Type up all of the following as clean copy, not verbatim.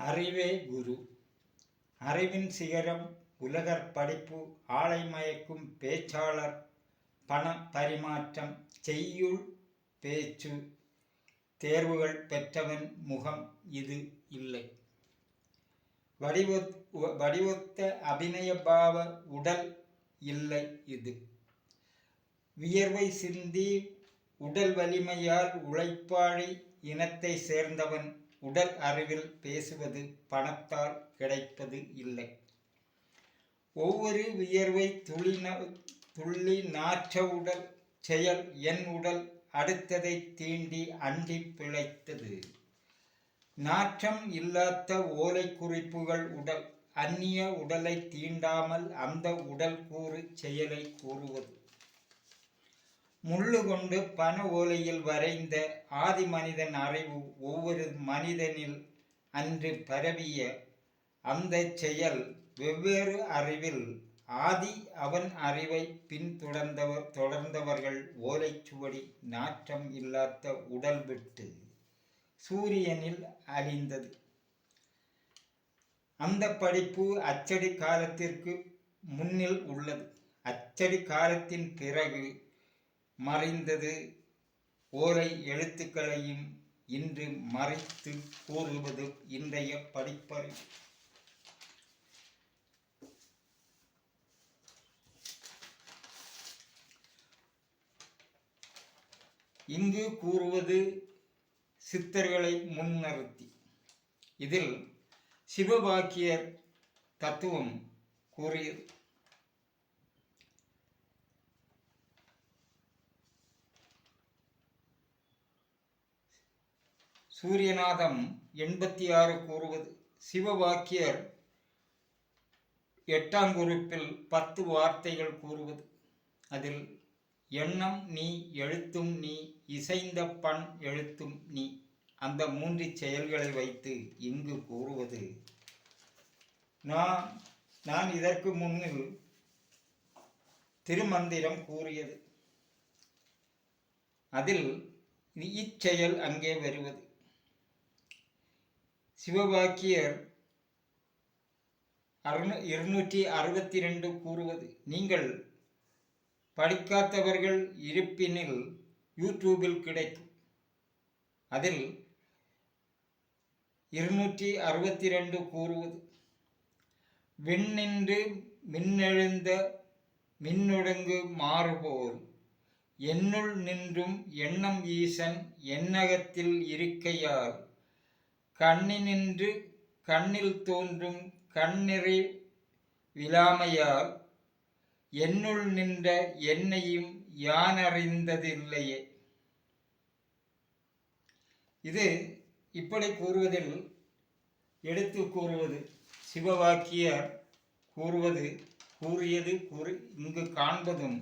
அறிவே குரு. அறிவின் சிகரம் உலகர் படிப்பு, ஆளை மயக்கும் பேச்சாளர், பண பரிமாற்றம், செய்யுள் பேச்சு, தேர்வுகள் பெற்றவன் முகம் இது இல்லை. வடிவொத்த அபிநயபாவ உடல் இல்லை இது. வியர்வை சிந்தி உடல் வலிமையால் உழைப்பாளி இனத்தை சேர்ந்தவன் உடல் அறிவில் பேசுவது பணத்தால் கிடைப்பது இல்லை. ஒவ்வொரு வியர்வை துள்ளி நாற்ற உடல் செயல் என் உடல் அடுத்ததை தீண்டி அண்டி பிழைத்தது. நாற்றம் இல்லாத ஓலை குறிப்புகள் உடல் அந்நிய உடலை தீண்டாமல் அந்த உடல் கூறு செயலை கூறுவது. முள்ளு கொண்டு பன ஓலையில் வரைந்த ஆதி மனிதன் அறிவு ஒவ்வொரு மனிதனில் அன்று பரவிய அந்த செயல் வெவ்வேறு அறிவில் ஆதி அவன் அறிவை தொடர்ந்தவர்கள் ஓலைச்சுவடி நாற்றம் இல்லாத உடல் விட்டு சூரியனில் அழிந்தது. அந்த படிப்பு அச்சடி காலத்திற்கு முன்னில் உள்ளது. அச்சடி காலத்தின் பிறகு மறைந்தது. ஓலை எழுத்துக்களையும் இன்று மறைத்து கூறுவது இன்றைய படிப்பறிவு. இங்கு கூறுவது சித்தர்களை முன்னிறுத்தி. இதில் சிவவாக்கியர் தத்துவம் கூறியது. சூரியநாதம் 86 கூறுவது. சிவவாக்கியர் 8ஆம் குறிப்பில் 10 வார்த்தைகள் கூறுவது. அதில் எண்ணம் நீ, எழுத்தும் நீ, இசைந்த பண் எழுத்தும் நீ, அந்த 3 செயல்களை வைத்து இங்கு கூறுவது. நான் இதற்கு முன்னில் திருமந்திரம் கூறியது. அதில் இச்செயல் அங்கே வருவது. சிவவாக்கியர் 262 கூறுவது. நீங்கள் படிக்காதவர்கள் இருப்பினில் யூடியூபில் கிடைக்கும். அதில் 262 கூறுவது. விண்ணின்று மின்னெழுந்த மின்னொடுங்கு மாறுபோல் என்னுள் நின்றும் எண்ணம் ஈசன் எண்ணகத்தில் இருக்கையால் கண்ணினின்று கண்ணில் தோன்றும் கண்ணிறை விழாமையால் என்னுள் நின்ற என்னையும் யானறிந்ததில்லையே. இது இப்படி கூறுவதில் எடுத்து கூறுவது. சிவவாக்கியர் கூறியது இங்கு காண்பதும்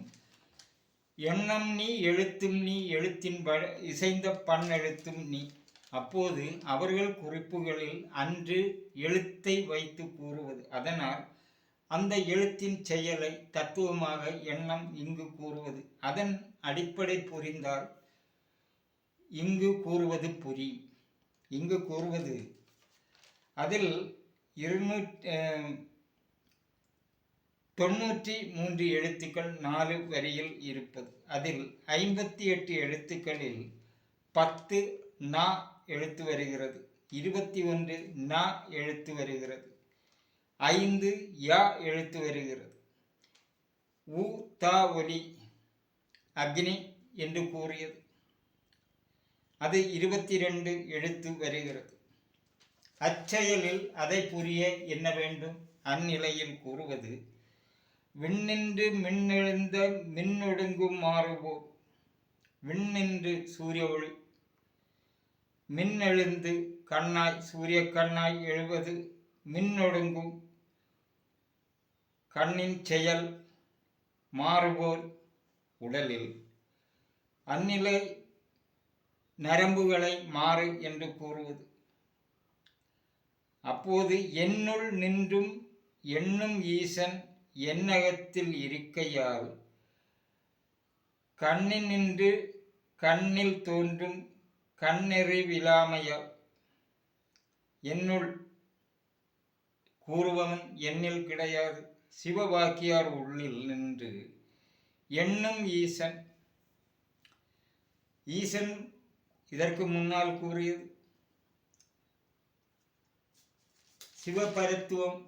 எண்ணம் நீ, எழுத்தும் நீ, எழுத்தின் இசைந்த பண் எழுத்தும் நீ. அப்போது அவர்கள் குறிப்புகளில் அன்று எழுத்தை வைத்து கூறுவது. அதனால் அந்த எழுத்தின் செயலை தத்துவமாக எண்ணம் இங்கு கூறுவது. அதன் அடிப்படை புரிந்தால் இங்கு கூறுவது புரியும். இங்கு கூறுவது அதில் 293 எழுத்துக்கள் 4 வரியில் இருப்பது. அதில் 58 எழுத்துக்களில் 10 நா எழுத்து வருகிறது, 21 நா எழுத்து வருகிறது, 5 யா எழுத்து வருகிறது. உ தா ஒலி அக்னி என்று கூறியது. அது 22 எழுத்து வருகிறது. அச்செயலில் அதை புரிய என்ன வேண்டும்? அந்நிலையில் கூறுவது. விண்ணின்று மின்னெழுந்த மின்னொடுங்கும் மாறுபோ. விண்ணின்று சூரிய ஒளி, மின்னெழுந்து கண்ணாய் சூரிய கண்ணாய் எழுவது, மின்னொடுங்கும் கண்ணின் செயல் மாறுபோல் உடலில் அந்நிலை நரம்புகளை மாறு என்று கூறுவது. அப்போது என்னுள் நின்றும் எண்ணும் ஈசன் எண்ணகத்தில் இருக்கையால் கண்ணினின்று கண்ணில் தோன்றும் கண்ணெறி விழாமையால் என்னுள் கூறுபவன் என்னில் கிடையாது. சிவவாக்கியார் உள்ளில் நின்று எண்ணும் ஈசன். ஈசன் இதற்கு முன்னால் கூறியது சிவபரத்துவம்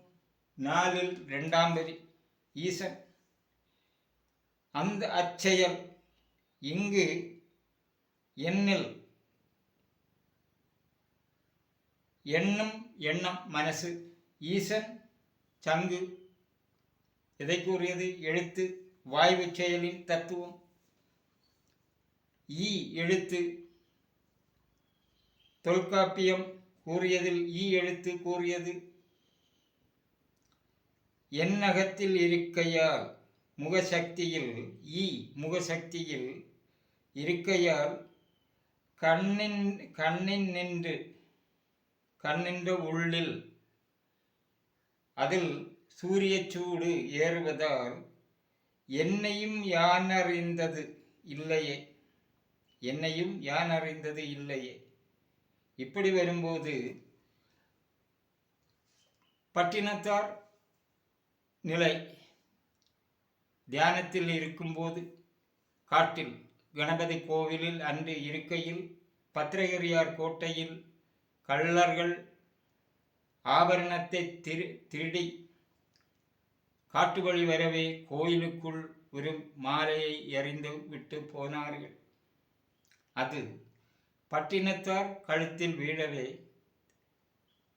4ல் 2ஆம் வரி ஈசன். அந்த அச்செயல் இங்கு எண்ணில் எண்ணம் எண்ணம் மனசு. ஈசன் சங்கு எதை கூறியது? எழுத்து வாய்வு செயலின் தத்துவம். ஈ எழுத்து தொல்காப்பியம் கூறியதில் ஈ எழுத்து கூறியது எண்ணகத்தில் இருக்கையால் முகசக்தியில் ஈ முகசக்தியில் இருக்கையால் கண்ணின்ற உள்ளில் அதில் சூரிய சூடு ஏறுவதால் என்னையும் யான் அறிந்தது இல்லையே. என்னையும் யான் அறிந்தது இல்லையே. இப்படி வரும்போது பட்டினத்தார் நிலை தியானத்தில் இருக்கும்போது காட்டில் கணபதி கோவிலில் அன்று இருக்கையில் பத்திரகிரியார் கோட்டையில் கள்ளர்கள் ஆபரணத்தை திருடி காட்டு வழி வரவே கோயிலுக்குள் ஒரு மாலையை எறிந்து விட்டு போனார்கள். அது பட்டினத்தார் கழுத்தில் வீழவே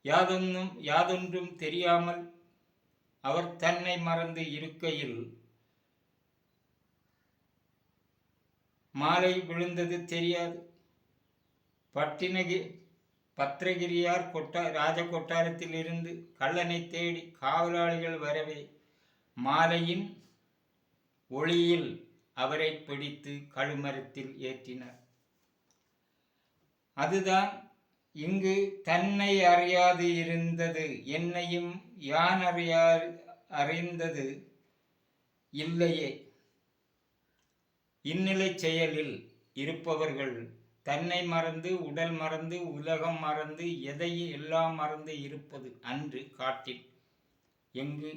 யாதொன்றும் தெரியாமல் அவர் தன்னை மறந்து இருக்கையில் மாலை விழுந்தது தெரியாது. பத்திரகிரியார் ராஜ கொட்டாரத்தில் இருந்து கள்ளனை தேடி காவலாளிகள் வரவே மாலையின் ஒளியில் அவரை பிடித்து கழுமரத்தில் ஏற்றினார். அதுதான் இங்கு தன்னை அறியாது இருந்தது என்னையும் யான் அறிந்தது இல்லையே. இந்நிலை செயலில் இருப்பவர்கள் தன்னை மறந்து உடல் மறந்து உலகம் மறந்து எதையும் எல்லாம் மறந்து இருப்பது அன்று காட்டில். எங்கு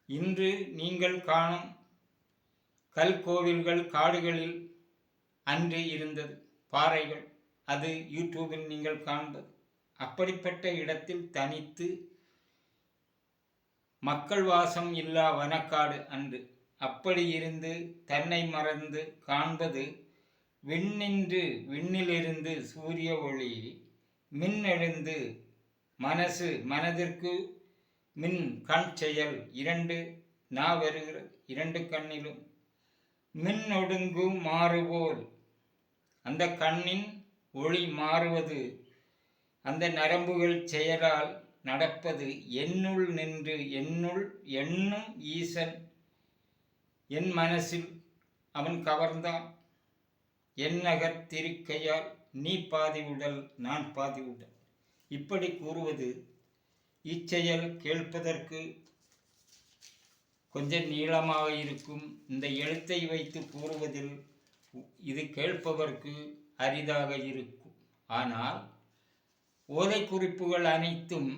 இன்று நீங்கள் காணும் கல்கோவில்கள் காடுகளில் அன்று இருந்தது பாறைகள். அது யூடியூபில் நீங்கள் காண்பது. அப்படிப்பட்ட இடத்தில் தனித்து மக்கள் வாசம் இல்லா வனக்காடு அன்று. அப்படி இருந்து தன்னை மறந்து காண்பது விண்ணிலிருந்து சூரிய ஒளி மின்னெழுந்து மனதிற்கு மின் கண் செயல் 2 நா வருகிறது. 2 கண்ணிலும் மின் ஒடுங்கு மாறுபோல் அந்த கண்ணின் ஒளி மாறுவது அந்த நரம்புகள் செயலால் நடப்பது என்னுள் நின்று எண்ணும் ஈசன். என் மனசில் அவன் கவர்ந்தான். எண்ணகத்திருக்கையால் நீ பாதி உடல் நான் பாதி உடல். இப்படி கூறுவது இச்செயல் கேட்பதற்கு கொஞ்சம் நீளமாக இருக்கும். இந்த எழுத்தை வைத்து கூறுவதில் இது கேட்பவர்க்கு அரிதாக இருக்கும். ஆனால் ஓலை குறிப்புகள் அனைத்தும்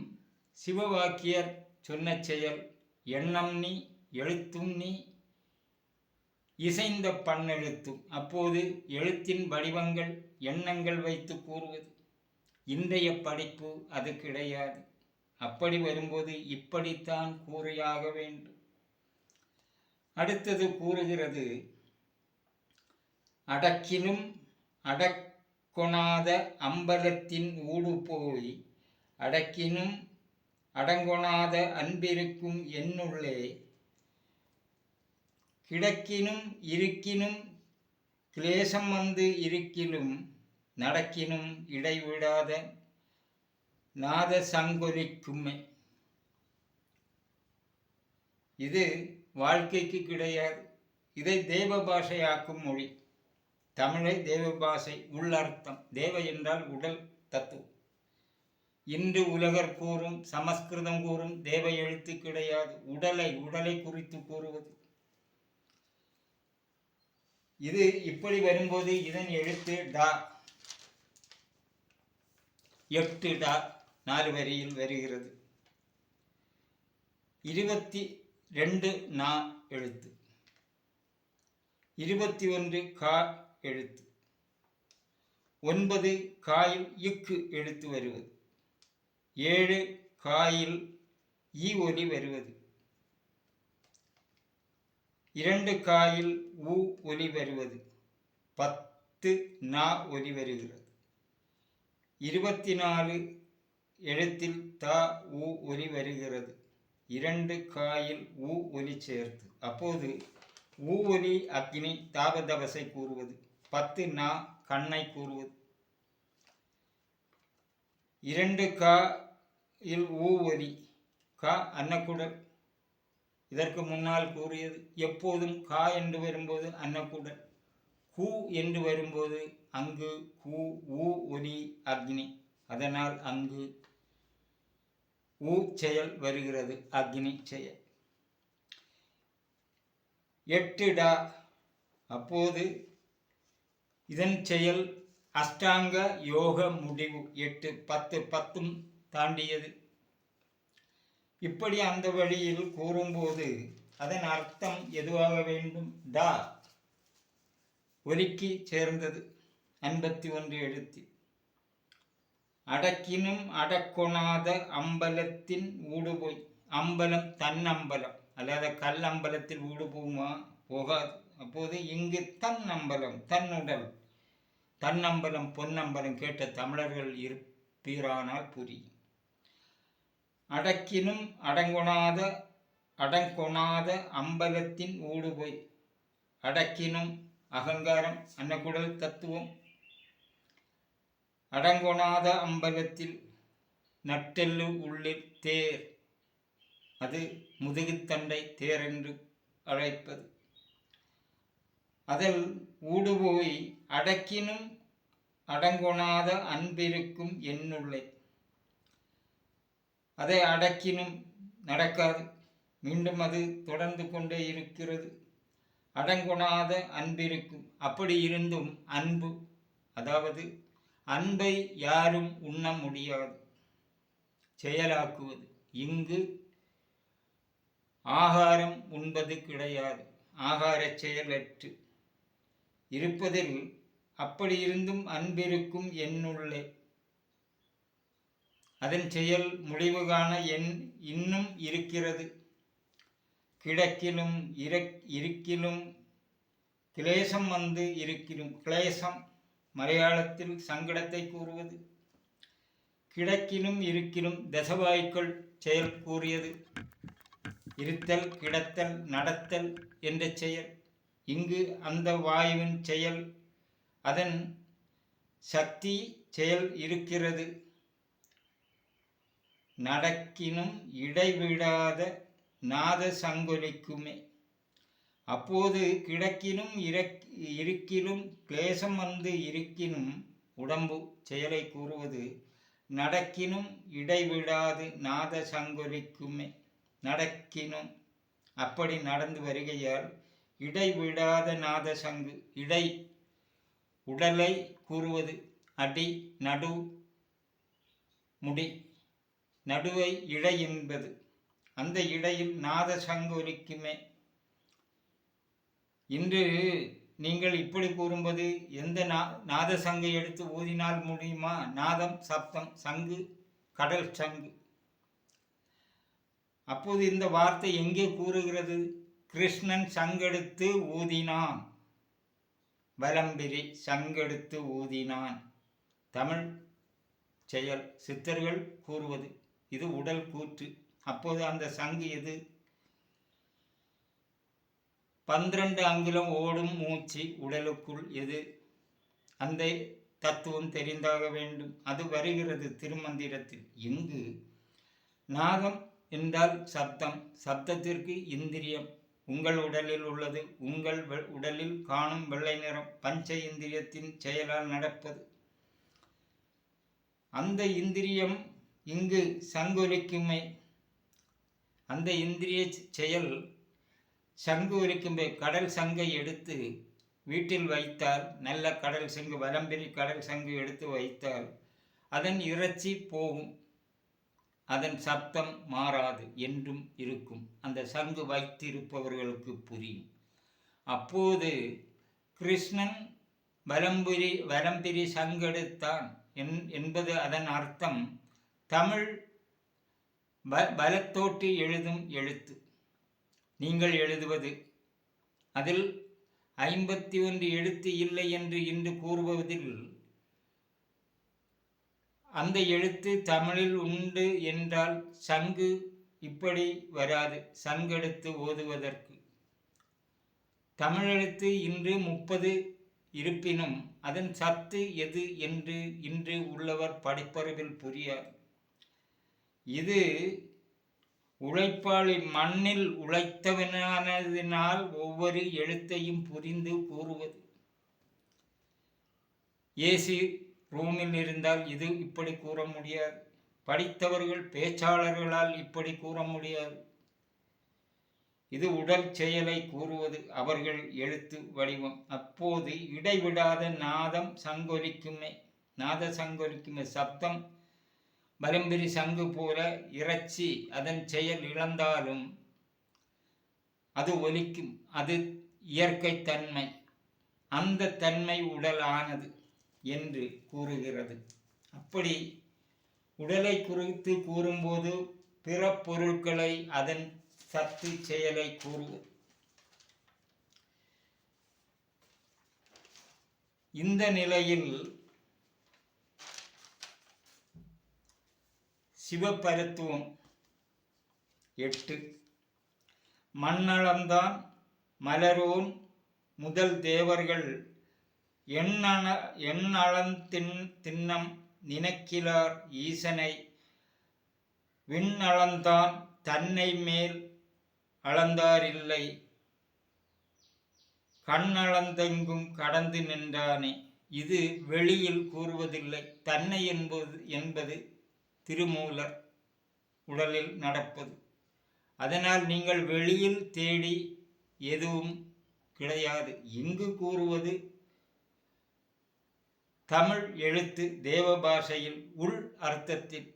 சிவவாக்கியர் சொன்ன செயல். எண்ணம் நீ எழுத்தும் நீ இசைந்த பண்ணெழுத்தும். அப்போது எழுத்தின் வடிவங்கள் எண்ணங்கள் வைத்து கூறுவது. இன்றைய படிப்பு அது கிடையாது. அப்படி வரும்போது இப்படித்தான் கூறியாக வேண்டும். அடுத்தது கூறுகிறது அடக்கினும் அடக்கொணாத அம்பலத்தின் ஊடு போய் அடக்கினும் அடங்கொணாத அன்பிருக்கும் என்னுள்ளே கிடக்கினும் இருக்கினும் கிளேசம் வந்து இருக்கிலும் நடக்கினும் இடைவிடாத நாத சங்கொலிக்குமே. இது வாழ்க்கைக்கு கிடையாது. இதை தேவ பாஷையாக்கும் மொழி. தமிழை தேவ பாஷை. உள்ளர்த்தம் தேவ என்றால் உடல் தத்துவம். இன்று உலகர் கூறும் சமஸ்கிருதம் கூறும் தேவ எழுத்து கிடையாது. உடலை குறித்து கூறுவது. இது இப்படி வரும்போது இதன் எழுத்து டா. 8 டா 4 வரியில் வருகிறது. 22 நா எழுத்து, 21 கா எழுத்து, 9 காயில் இக்கு எழுத்து வருவது, 7 காயில் ஈ ஒலி வருவது, 2 காயில் ஊ ஒலி வருவது, 10 நா ஒலி வருகிறது, 24 எழுத்தில் தா ஊ ஒலி வருகிறது, 2 காயில் ஊ ஒலி சேர்த்து. அப்போது ஊ ஒலி அக்னி தாபதவசை கூறுவது, 10 நா கண்ணை கூறுவது, 2 காயில் ஊ ஒலி கா அன்னக்குடல். இதற்கு முன்னால் கூறியது, எப்போதும் கா என்று வரும்போது அன்னக்குடல், கூ என்று வரும்போது அங்கு கூ ஊ ஒலி அக்னி, அதனால் அங்கு ஊ செயல் வருகிறது, அக்னி செயல். 8 டா, அப்போது இதன் செயல் அஷ்டாங்க யோக முடிவு. 8 10 10 தாண்டியது. இப்படி அந்த வழியில் கூறும்போது அதன் அர்த்தம் எதுவாக வேண்டும்? டா ஒலிக்கு சேர்ந்தது, 51 எழுத்து. அடக்கினும் அடக்கொணாத அம்பலத்தின் ஊடுபோய். அம்பலம் தன்னம்பலம், அல்லாத கல் அம்பலத்தில் ஊடு போகுமா? போகாது. அப்போது இங்கு தன் அம்பலம், தன்னுடல், தன்னம்பலம் பொன்னம்பலம் கேட்ட தமிழர்கள் இருப்பீரானால் புரியும். அடக்கினும் அடங்கொணாத அம்பலத்தின் ஊடுபோய். அடக்கினும் அகங்காரம், அன்னக்குடல் தத்துவம். அடங்கொணாத அம்பலத்தில் நட்டெல்லு உள்ளில் தேர், அது முதுகுத்தண்டை தேர் என்று அழைப்பது. அதில் ஊடுபோய் அடக்கினும் அடங்கொணாத அன்பிருக்கும் என்னுள்ளே. அதை அடக்கினும் நடக்காது, மீண்டும் அது தொடர்ந்து கொண்டே இருக்கிறது. அடங்கொணாத அன்பிருக்கும், அப்படி இருந்தும் அன்பு, அதாவது அன்பை யாரும் உண்ண முடியாது, செயலாக்குவது. இங்கு ஆகாரம் உண்பது கிடையாது, ஆகார செயலற்று இருப்பதில் அப்படி இருந்தும் அன்பிருக்கும் என்னுள்ளே. அதன் செயல் முடிவு காண இன்னும் இருக்கிறது. கிடக்கிலும் இருக்கிலும் கிளேசம் வந்து இருக்கிலும். கிளேசம் மலையாளத்தில் சங்கடத்தை கூறுவது. கிடக்கிலும் இருக்கிலும் தசவாய்க்கள் செயல் கூறியது. இருத்தல், கிடத்தல், நடத்தல் என்ற செயல். இங்கு அந்த வாயுவின் செயல், அதன் சக்தி செயல் இருக்கிறது. நடக்கினும் இடைவிடாத நாத சங்கொலிக்குமே. அப்போது கிடக்கினும் இருக்கிலும் கிளேசம் வந்து இருக்கினும் உடம்பு செயலை கூறுவது. நடக்கினும் இடைவிடாது நாத சங்கொலிக்குமே. நடக்கினும், அப்படி நடந்து வருகையால் இடைவிடாத நாத சங்கு, இடை உடலை கூறுவது. அடி, நடு, முடி, நடுவை இடை என்பது. அந்த இடையில் நாத சங்கு ஒலிக்குமே. இன்று நீங்கள் இப்படி கூறும்போது எந்த நாத சங்கை எடுத்து ஊதினால் முடியுமா? நாதம் சப்தம், சங்கு கடல் சங்கு. அப்போது இந்த வார்த்தை எங்கே கூறுகிறது? கிருஷ்ணன் சங்கெடுத்து ஊதினான், வலம்பிரி சங்கெடுத்து ஊதினான். தமிழ் செயல், சித்தர்கள் கூறுவது. இது உடல் கூற்று. அப்போது அந்த சங்கு எது? 12 அங்குலம் ஓடும் மூச்சு உடலுக்குள் எது? அந்த தத்துவம் தெரிந்தாக வேண்டும். அது வருகிறது திருமந்திரத்தில். இங்கு நாதம் என்றால் சப்தம், சப்தத்திற்கு இந்திரியம் உங்கள் உடலில் உள்ளது. உங்கள் உடலில் காணும் வெள்ளை நிறம் பஞ்ச இந்திரியத்தின் செயலால் நடப்பது. அந்த இந்திரியம் இங்கு சங்கொலிக்குமே. அந்த இந்திரிய செயல் சங்கு ஒலிக்குமே. கடல் சங்கை எடுத்து வீட்டில் வைத்தால், நல்ல கடல் சங்கு, வலம்பிரி கடல் சங்கு எடுத்து வைத்தால் அதன் இறைச்சி போகும். அதன் சத்தம் மாறாது, என்றும் இருக்கும். அந்த சங்கு வைத்திருப்பவர்களுக்கு புரியும். அப்போது கிருஷ்ணன் வலம்பிரி சங்கெடுத்தான் என்பது அதன் அர்த்தம். தமிழ் பலத்தோட்டு எழுதும் எழுத்து. நீங்கள் எழுதுவது அதில் 51 எழுத்து இல்லை என்று இன்று கூறுவதில் அந்த எழுத்து தமிழில் உண்டு என்றால் சங்கு இப்படி வராது. சங்கெடுத்து ஓதுவதற்கு தமிழெழுத்து இன்று 30 இருப்பினும் அதன் சத்து எது என்று இன்று உள்ளவர் படிப்பறிவில் புரியாது. இது உழைப்பாளி மண்ணில் உழைத்தவனானதினால் ஒவ்வொரு எழுத்தையும் புரிந்து கூறுவது. ஏசி ரூமில் இருந்தால் இது இப்படி கூற முடியாது. படித்தவர்கள் பேச்சாளர்களால் இப்படி கூற முடியாது. இது உடல் செயலை கூறுவது, அவர்கள் எழுத்து வடிவம். அப்போது இடைவிடாத நாதம் சங்கொலிக்குமே. சப்தம் பலம்பிரி சங்கு போல இறைச்சி அதன் செயல் இழந்தாலும் அது ஒலிக்கும். அது இயற்கை தன்மை. அந்த தன்மை உடலானது என்று கூறுகிறது. அப்படி உடலை குறித்து கூறும்போது பிற பொருட்களை அதன் சத்து செயலை கூறுவது. இந்த நிலையில் சிவபரத்துவம் 8. மண்ணளந்தான் மலரோன் முதல் தேவர்கள் தின்னம் நினைக்கிலார் ஈசனை விண்ணளந்தான் தன்னை மேல் அளந்தாரில்லை கண்ணளந்தெங்கும் கடந்து நின்றானே. இது வெளியில் கூறுவதில்லை. தன்னை என்பது திருமூலர் உடலில் நடப்பது. அதனால் நீங்கள் வெளியில் தேடி எதுவும் கிடையாது. இங்கு கூறுவது தமிழ் எழுத்து தேவ பாஷையில் உள் அர்த்தத்தில்.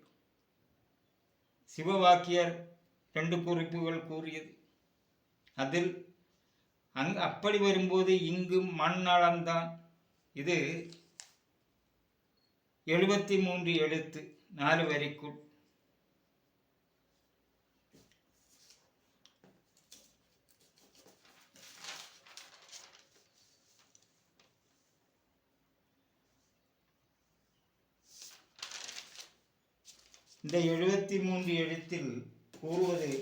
சிவவாக்கியர் 2 குறிப்புகள் கூறியது. அதில் அப்படி வரும்போது இங்கு மண்ணளந்தான். இது 73 எழுத்து 4 வரிக்குள். இந்த 73 எழுத்தில் கூறுவது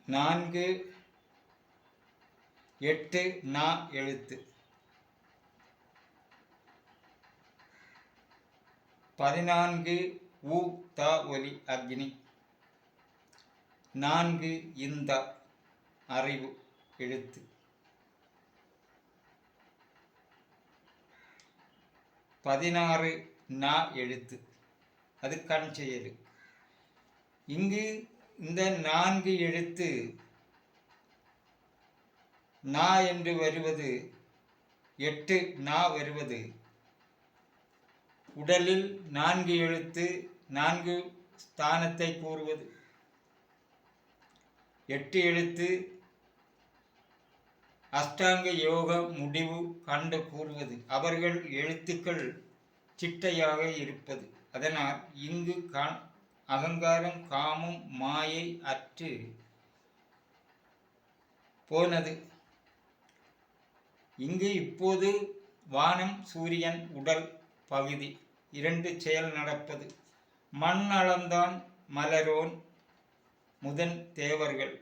நான்கு 8 நா எழுத்து. 14 ஊ தா ஒலி அக்னி. 4 இந்த அறிவு எழுத்து. 16 நா எழுத்து. அது கண் செயல். இங்கு இந்த 4 எழுத்து நா என்று வருவது, 8 நா வருவது உடலில் 4 எழுத்து 4 ஸ்தானத்தை கூறுவது. 8 எழுத்து அஷ்டாங்க யோக முடிவு கண்டு கூறுவது. அவர்கள் எழுத்துக்கள் சிட்டையாக இருப்பது. அதனால் இங்கு அகங்காரம் காமம் மாயை அற்று போனது. இங்கு இப்போது வானம் சூரியன் உடல் பகுதி 2 செயல் நடப்பது. மண் அளந்தான் மலரோன் முதன் தேவர்கள்.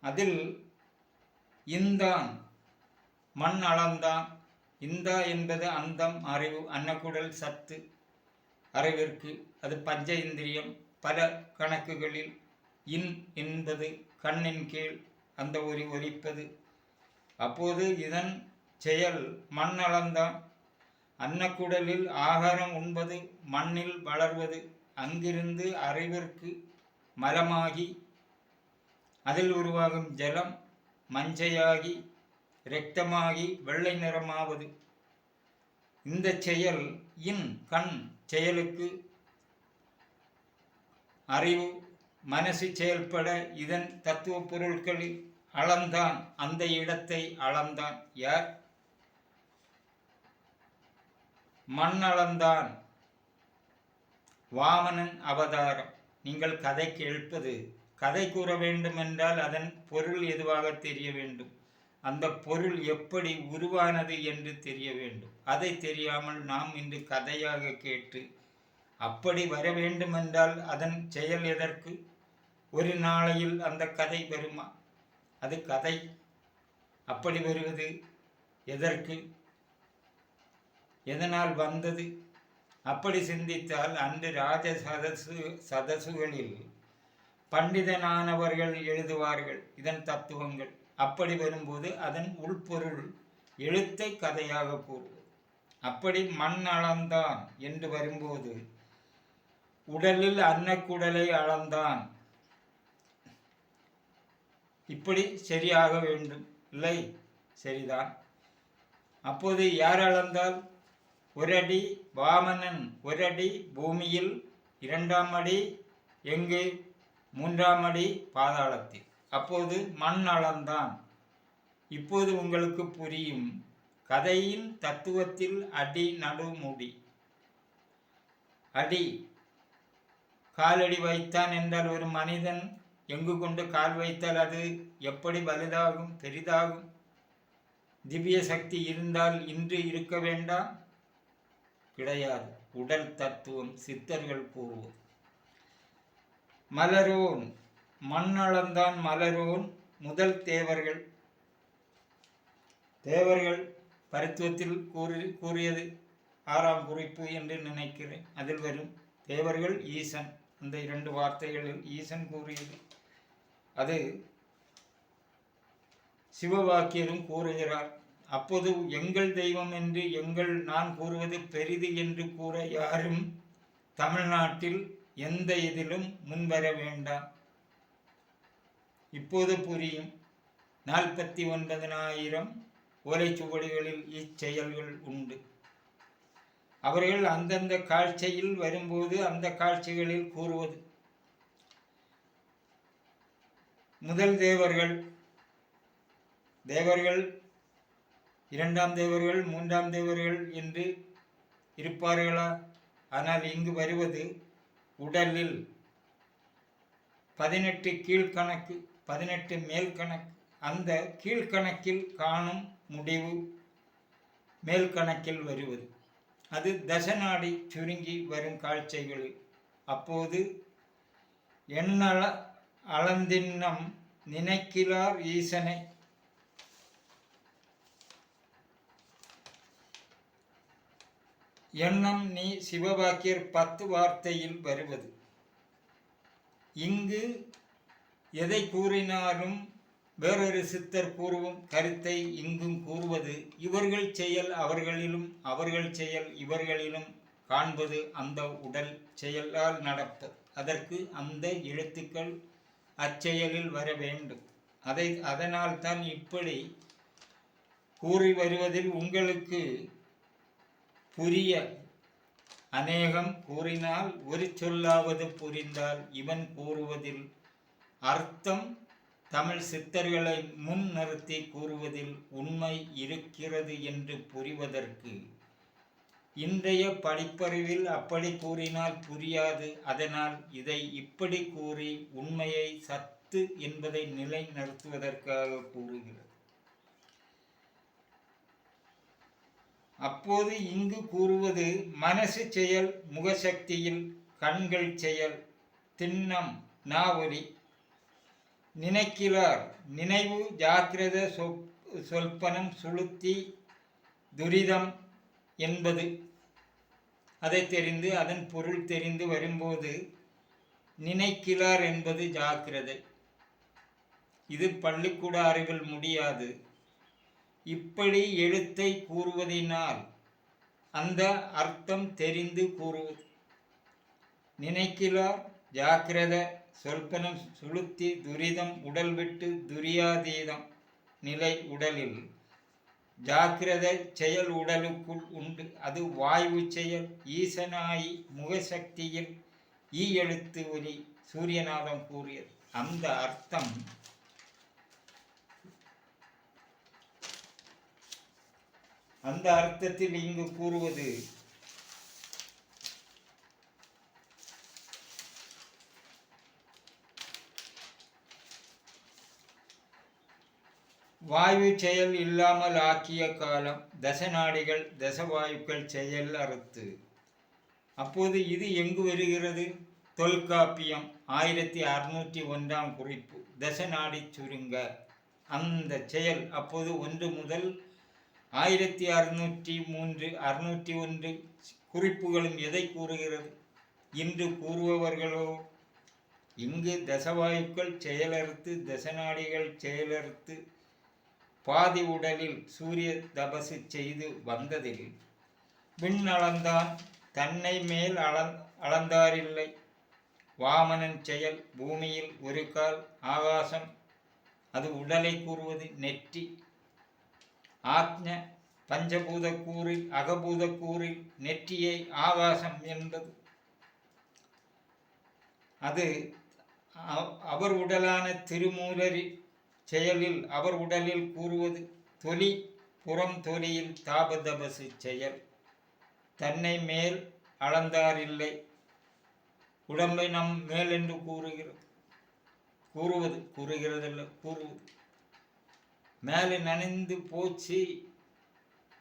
அதில் இந்தான் மண் அளந்தான். இந்தா என்பது அந்தம் அறிவு, அன்னக்குடல் சத்து அறிவிற்கு. அது பஞ்ச இந்திரியம். பல கணக்குகளில் இன் என்பது கண்ணின் கீழ் அந்த ஒலிப்பது. அப்போது இதன் செயல் மண் அளந்தான். அன்னக்குடலில் ஆகாரம் உண்பது, மண்ணில் வளர்வது, அங்கிருந்து அறிவிற்கு மலமாகி அதில் உருவாகும் ஜலம் மஞ்சையாகி இரத்தமாகி வெள்ளை நிறமாவது. இந்த செயல் கண் செயலுக்கு அறிவு மனசு செயல்பட இதன் தத்துவ பொருட்களில் அளந்தான். அந்த இடத்தை அளந்தான் யார்? மண் அளந்தான். வாமனன் அவதாரம். நீங்கள் கதை கேட்பது, கதை கூற வேண்டும் என்றால் அதன் பொருள் எதுவாக தெரிய வேண்டும், அந்த பொருள் எப்படி உருவானது என்று தெரிய வேண்டும். அதை தெரியாமல் நாம் இன்று கதையாக கேட்டு அப்படி வர வேண்டுமென்றால் அதன் செயல் எதற்கு? ஒரு நாளையில் அந்த கதை வருமா? அது கதை. அப்படி வருவது எதற்கு? எதனால் வந்தது? அப்படி சிந்தித்தால் அன்று ராஜ சதசுகளில் பண்டிதனானவர்கள் எழுதுவார்கள் இதன் தத்துவங்கள். அப்படி வரும்போது அதன் உள்பொருள் எழுத்தை கதையாக கூறுவது. அப்படி மண் அளந்தான் என்று வரும்போது உடலில் அன்னக்குடலை அளந்தான். இப்படி சரியாக வேண்டும் இல்லை? சரிதான். அப்போது யார் அளந்தால்? ஒரு அடி வாமனன், ஒரு அடி பூமியில், 2ஆம் அடி எங்கே? 3ஆம் அடி பாதாளத்தில். அப்போது மண் அளந்தான். இப்போது உங்களுக்கு புரியும். கதையின் தத்துவத்தில் அடி நடு முடி. அடி காலடி வைத்தான் என்றால் ஒரு மனிதன் எங்கு கொண்டு கால் வைத்தால் அது எப்படி வலுதாகும், பெரிதாகும்? திவ்ய சக்தி இருந்தால் இன்று இருக்க வேண்டாம்? கிடையாது. உடல் தத்துவம் சித்தர்கள் கூறுவது. மலரோன் மண்ணளந்தான். மலரோன் முதல் தேவர்கள். தேவர்கள் பரித்துவத்தில் கூறியது 6ஆம் குறிப்பு என்று நினைக்கிறேன். அதில் வரும் தேவர்கள் ஈசன். அந்த 2 வார்த்தைகளில் ஈசன் கூறியது. அது சிவவாக்கியரும் கூறுகிறார். அப்போது எங்கள் தெய்வம் என்று நான் கூறுவது பெரிது என்று கூற யாரும் தமிழ்நாட்டில் எந்த இதிலும் முன்வர வேண்டாம். இப்போது புரியும். 49,000 ஓலைச்சுவடிகளில் இச்செயல்கள் உண்டு. அவர்கள் அந்தந்த காட்சியில் வரும்போது அந்த காட்சிகளில் கூறுவது. முதல் தேவர்கள் 2ஆம் தேவர்கள் 3ஆம் தேவர்கள் என்று இருப்பார்களா? ஆனால் இங்கு வருவது உடலில் 18 கீழ்கணக்கு, 18 மேல் கணக்கு. அந்த கீழ்கணக்கில் காணும் முடிவு மேல் கணக்கில் வருவது. அது தசநாடி சுருங்கி வரும் காட்சிகளில். அப்போது எண்ணள அளந்தின்னம் நினைக்கிறார் ஈசனை. எண்ணம் நீ சிவவாக்கியர் 10 வார்த்தையில் வருவது. இங்கு எதை கூறினாலும் வேறொரு சித்தர் கூறும் கருத்தை இங்கும் கூறுவது. இவர்கள் செயல் அவர்களிலும், அவர்கள் செயல் இவர்களிலும் காண்பது அந்த உடல் செயலால் நடப்பது. அதற்கு அந்த எழுத்துக்கள் அச்செயலில் வர வேண்டும். அதனால்தான் இப்படி கூறி வருவதில் உங்களுக்கு புரிய. அநேகம் கூறினால் ஒரு சொல்லாவது புரிந்தால் இவன் கூறுவதில் அர்த்தம் தமிழ் சித்தர்களை முன் நிறுத்தி கூறுவதில் உண்மை இருக்கிறது என்று புரிவதற்கு இன்றைய படிப்பறிவில் அப்படி கூறினால் புரியாது. அதனால் இதை இப்படி கூறி உண்மையை சத்து என்பதை நிலைநிறுத்துவதற்காக கூறுகிறது. அப்போது இங்கு கூறுவது மனசு செயல், முகசக்தியில் கண்கள் செயல், திண்ணம் நாவொலி. நினைக்கிறார் நினைவு, ஜாக்கிரத, சொல்பனம், சுளுத்தி, துரிதம் என்பது. அதை தெரிந்து அதன் பொருள் தெரிந்து வரும்போது நினைக்கிறார் என்பது ஜாக்கிரதை. இது பள்ளிக்கூட அறிவில் முடியாது. இப்படி எழுத்தை கூறுவதினால் அந்த அர்த்தம் தெரிந்து கூறுவது. நினைக்கிறார் ஜாக்கிரத சொல்பனம் சுளுத்தி துரிதம் உடல் விட்டு துரியாதீதம் நிலை உடலில் ஜாக்கிரத செயல் உடலுக்குள் உண்டு. அது வாயு செயல் ஈசனாயி முகசக்தியில் ஈ எழுத்து ஒலி சூரியநாதம் கூறியது. அந்த அர்த்தத்தில் இங்கு கூறுவது வாயு செயல் இல்லாமல் ஆக்கிய காலம் தசநாடிகள் தசவாயுக்கள் செயல் அறுத்து. அப்போது இது எங்கு வருகிறது? தொல்காப்பியம் 1601 குறிப்பு. தசநாடி சுருங்க அந்த செயல் அப்போது 1 முதல் 1603 601 குறிப்புகளும் எதை கூறுகிறது? இன்று கூறுபவர்களோ இங்கு தசவாயுக்கள் செயலறுத்து தசநாடிகள் செயலறுத்து பாதி உடலில் சூரிய தபசு செய்து வந்ததில் விண் அளந்தான் தன்னை மேல் அளந்தாரில்லை. வாமனன் செயல் பூமியில் ஒரு கால் ஆகாசம், அது உடலை கூறுவது. நெற்றி ஆக்ஞ பஞ்சபூத கூறில் அகபூத கூறில் நெற்றியை ஆகாசம் என்பது. அது அவர் உடலான திருமூலரி செயலில் அவர் உடலில் கூறுவது. தொலி புறம் தொலியில் தாபதபசு செயல் தன்னை மேல் அளந்தாரில்லை. உடம்பை நம் மேல் என்று கூறுகிறதல்ல கூறுவது. மேலே நனைந்து போச்சு,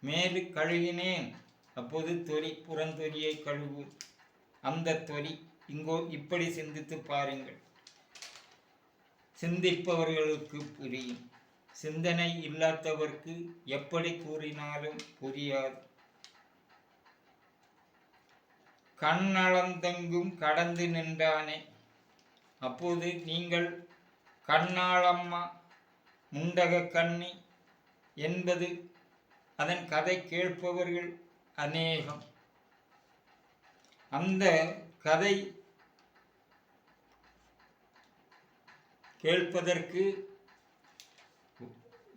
மேலு கழுகினேன், அப்போது தொலி புறந்தொலியை கழுவுவது. அந்த தொலி இங்கோ இப்படி சிந்தித்து பாருங்கள். சிந்திப்பவர்களுக்கு புரியும், சிந்தனை இல்லாதவர்க்கு எப்படி கூறினாலும் புரியாது. கண்ணளந்தெங்கும் கடந்து நின்றானே. அப்போது நீங்கள் கண்ணாளம்மா முண்டக கண்ணி என்பது அதன் கதை கேட்பவர்கள் அநேகம். அந்த கதை கேட்பதற்கு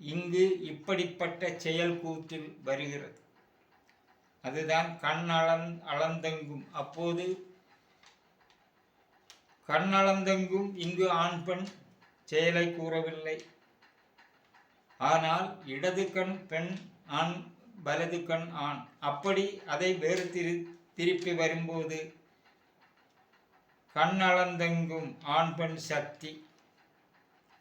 இங்கு இப்படிப்பட்ட செயல் கூற்றில் வருகிறது. அதுதான் அளந்தெங்கும். அப்போது கண்ணளந்தெங்கும் இங்கு ஆண் பெண் செயலை கூறவில்லை. ஆனால் இடது கண் பெண் ஆண், வலது கண் ஆண். அப்படி அதை வேறு திருப்பி வரும்போது கண்ணளந்தெங்கும் ஆண் பெண் சக்தி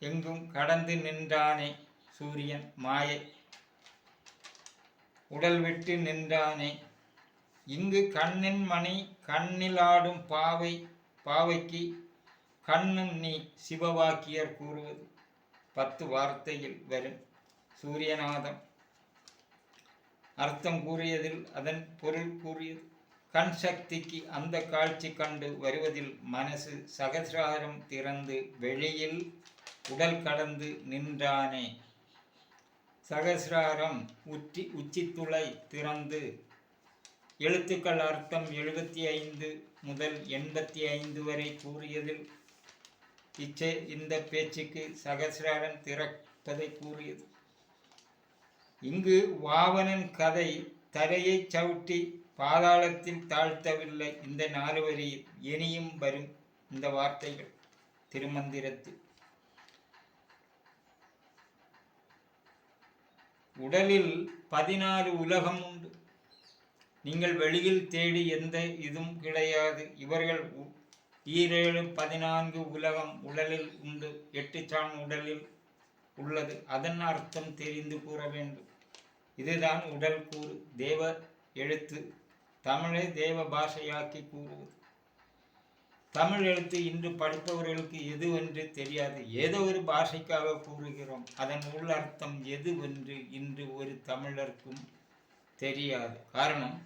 எங்கும் கடந்து நின்றானே சூரியன் மாயை உடல் விட்டு நின்றானே. இங்கு கண்ணின் மணி கண்ணில் ஆடும் பாவைக்கு கண்ணும் நீ சிவவாக்கியர் கூறுவது. 10 வார்த்தையில் வரும் சூரியநாதம் அர்த்தம் கூறியதில் அதன் பொருள் கூறியது. கண் சக்திக்கு அந்த காட்சி கண்டு வருவதில் மனசு சகசிராரம் திறந்து வெளியில் உடல் கடந்து நின்றானே. சகசிராரம் உச்சித்துளை திறந்து எழுத்துக்கள் அர்த்தம் 75 முதல் 85 வரை கூறியதில் இந்த பேச்சுக்கு சகசிராரம் திறப்பதை கூறியது. இங்கு வாவனன் கதை தரையை சவுட்டி பாதாளத்தில் தாழ்த்தவில்லை. இந்த 4 வரியில் இனியும் வரும் இந்த வார்த்தைகள் திருமந்திரத்தில். உடலில் 14 உலகம் உண்டு. நீங்கள் வெளியில் தேடி எந்த இதுவும் கிடையாது. இவர்கள் 7 14 உலகம் உடலில் உண்டு. 8 சான் உடலில் உள்ளது. அதன் அர்த்தம் தெரிந்து கூற வேண்டும். இதுதான் உடல் கூறு. தேவ எழுத்து தமிழை தேவ பாஷையாக்கி கூறுவது. தமிழ் எழுத்து இன்று படிப்பவர்களுக்கு எதுவென்று தெரியாது. ஏதோ ஒரு பாஷைக்காக கூறுகிறோம். அதன் உள்ளர்த்தம் எதுவென்று இன்று ஒரு தமிழருக்கும் தெரியாது. காரணம்,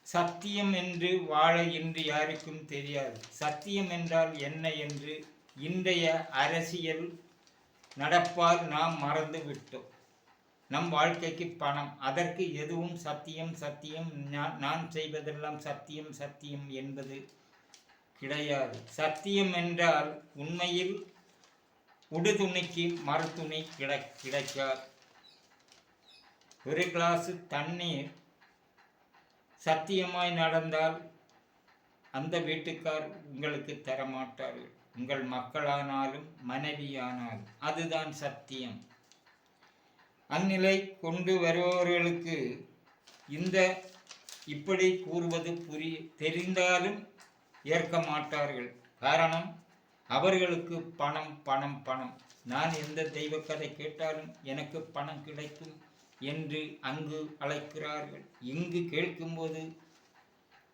சத்தியம் என்று வாழ இன்று யாருக்கும் தெரியாது. சத்தியம் என்றால் என்ன என்று இன்றைய அரசியல் நடப்பால் நாம் மறந்து விட்டோம். நம் வாழ்க்கைக்கு பணம். அதற்கு எதுவும் சத்தியம் சத்தியம், நான் செய்வதெல்லாம் சத்தியம் சத்தியம் என்பது கிடையாது. சத்தியம் என்றால் உண்மையில் உடுதுணிக்கு மறுதுணி கிடைக்காது. ஒரு கிளாஸ் தண்ணீர் சத்தியமாய் நடந்தால் அந்த வீட்டுக்கார் உங்களுக்கு தரமாட்டார்கள். உங்கள் மக்களானாலும் மனைவியானாலும் அதுதான் சத்தியம். அந்நிலை கொண்டு வருபவர்களுக்கு இந்த இப்படி கூறுவது தெரிந்தாலும் ஏற்க மாட்டார்கள். காரணம், அவர்களுக்கு பணம் பணம் பணம். நான் எந்த தெய்வ கதை கேட்டாலும் எனக்கு பணம் கிடைக்கும் என்று அங்கு அழைக்கிறார்கள். இங்கு கேட்கும்போது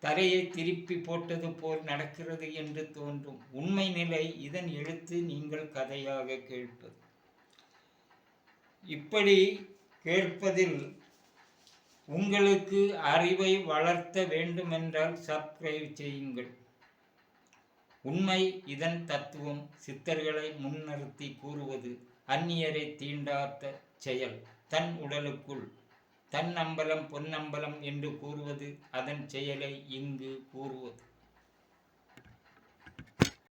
தரையை திருப்பி போட்டது போல் நடக்கிறது என்று தோன்றும். உண்மை நிலை இதன் எழுத்து நீங்கள் கதையாக கேட்பது. இப்படி கேட்பதில் உங்களுக்கு அறிவை வளர்த்த வேண்டுமென்றால் சப்ஸ்கிரைப் செய்யுங்கள். உண்மை இதன் தத்துவம். சித்தர்களை முன்னிறுத்தி கூறுவது அந்நியரை தீண்டாத்த செயல். தன் உடலுக்குள் தன் அம்பலம் பொன்னம்பலம் என்று கூறுவது அதன் செயலை இங்கு கூறுவது.